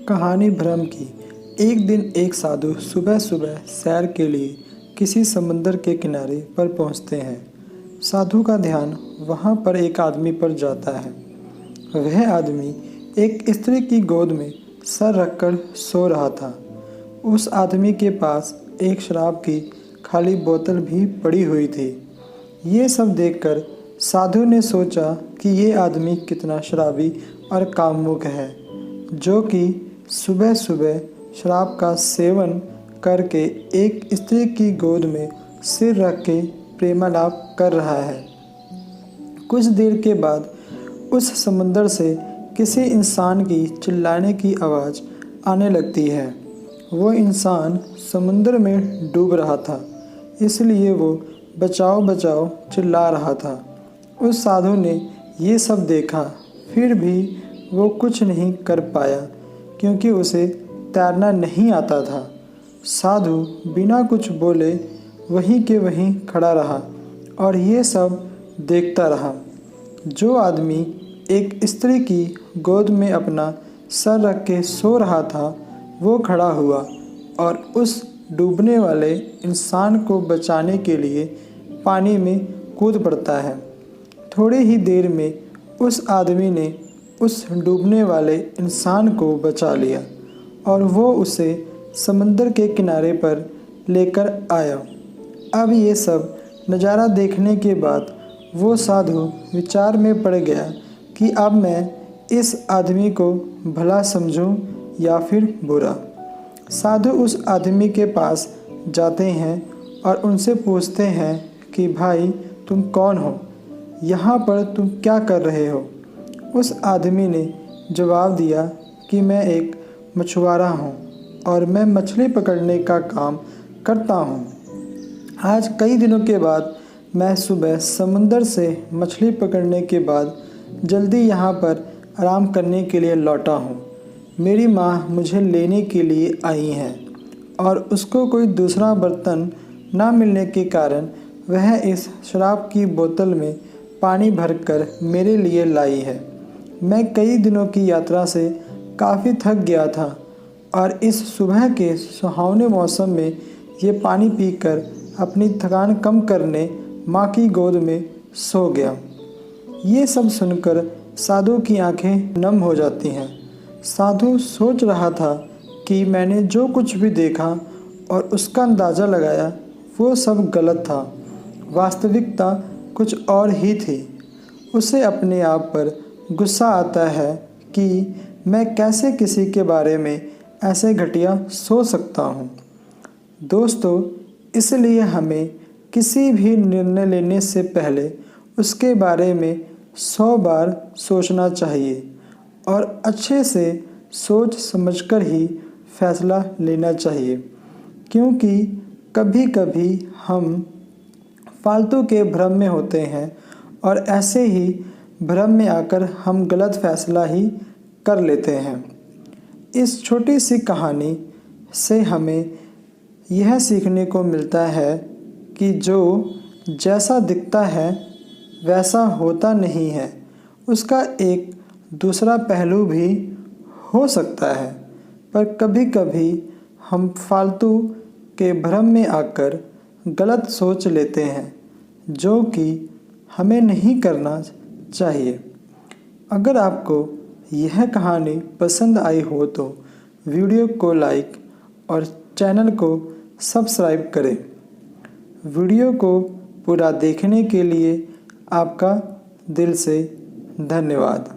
कहानी भ्रम की। एक दिन एक साधु सुबह सुबह सैर के लिए किसी समुंदर के किनारे पर पहुंचते हैं। साधु का ध्यान वहां पर एक आदमी पर जाता है। वह आदमी एक स्त्री की गोद में सर रखकर सो रहा था। उस आदमी के पास एक शराब की खाली बोतल भी पड़ी हुई थी। ये सब देखकर साधु ने सोचा कि ये आदमी कितना शराबी और कामुक है, जो कि सुबह सुबह शराब का सेवन करके एक स्त्री की गोद में सिर रख के प्रेमालाप कर रहा है। कुछ देर के बाद उस समुंदर से किसी इंसान की चिल्लाने की आवाज़ आने लगती है। वो इंसान समुंदर में डूब रहा था, इसलिए वो बचाओ बचाओ चिल्ला रहा था। उस साधु ने ये सब देखा, फिर भी वो कुछ नहीं कर पाया क्योंकि उसे तैरना नहीं आता था। साधु बिना कुछ बोले वहीं के वहीं खड़ा रहा और ये सब देखता रहा। जो आदमी एक स्त्री की गोद में अपना सर रख के सो रहा था, वो खड़ा हुआ और उस डूबने वाले इंसान को बचाने के लिए पानी में कूद पड़ता है। थोड़ी ही देर में उस आदमी ने उस डूबने वाले इंसान को बचा लिया और वो उसे समंदर के किनारे पर लेकर आया। अब ये सब नज़ारा देखने के बाद वो साधु विचार में पड़ गया कि अब मैं इस आदमी को भला समझूं या फिर बुरा। साधु उस आदमी के पास जाते हैं और उनसे पूछते हैं कि भाई तुम कौन हो, यहाँ पर तुम क्या कर रहे हो। उस आदमी ने जवाब दिया कि मैं एक मछुआरा हूँ और मैं मछली पकड़ने का काम करता हूँ। आज कई दिनों के बाद मैं सुबह समुंदर से मछली पकड़ने के बाद जल्दी यहाँ पर आराम करने के लिए लौटा हूँ। मेरी माँ मुझे लेने के लिए आई हैं और उसको कोई दूसरा बर्तन ना मिलने के कारण वह इस शराब की बोतल में पानी भरकर मेरे लिए लाई है। मैं कई दिनों की यात्रा से काफ़ी थक गया था और इस सुबह के सुहावने मौसम में ये पानी पीकर अपनी थकान कम करने माँ की गोद में सो गया। ये सब सुनकर साधु की आंखें नम हो जाती हैं। साधु सोच रहा था कि मैंने जो कुछ भी देखा और उसका अंदाज़ा लगाया वो सब गलत था। वास्तविकता कुछ और ही थी। उसे अपने आप पर गुस्सा आता है कि मैं कैसे किसी के बारे में ऐसे घटिया सोच सकता हूँ। दोस्तों, इसलिए हमें किसी भी निर्णय लेने से पहले उसके बारे में 100 बार सोचना चाहिए और अच्छे से सोच समझकर ही फैसला लेना चाहिए, क्योंकि कभी कभी हम फालतू के भ्रम में होते हैं और ऐसे ही भ्रम में आकर हम गलत फैसला ही कर लेते हैं। इस छोटी सी कहानी से हमें यह सीखने को मिलता है कि जो जैसा दिखता है वैसा होता नहीं है, उसका एक दूसरा पहलू भी हो सकता है। पर कभी कभी हम फालतू के भ्रम में आकर गलत सोच लेते हैं, जो कि हमें नहीं करना चाहिए। अगर आपको यह कहानी पसंद आई हो तो वीडियो को लाइक और चैनल को सब्सक्राइब करें। वीडियो को पूरा देखने के लिए आपका दिल से धन्यवाद।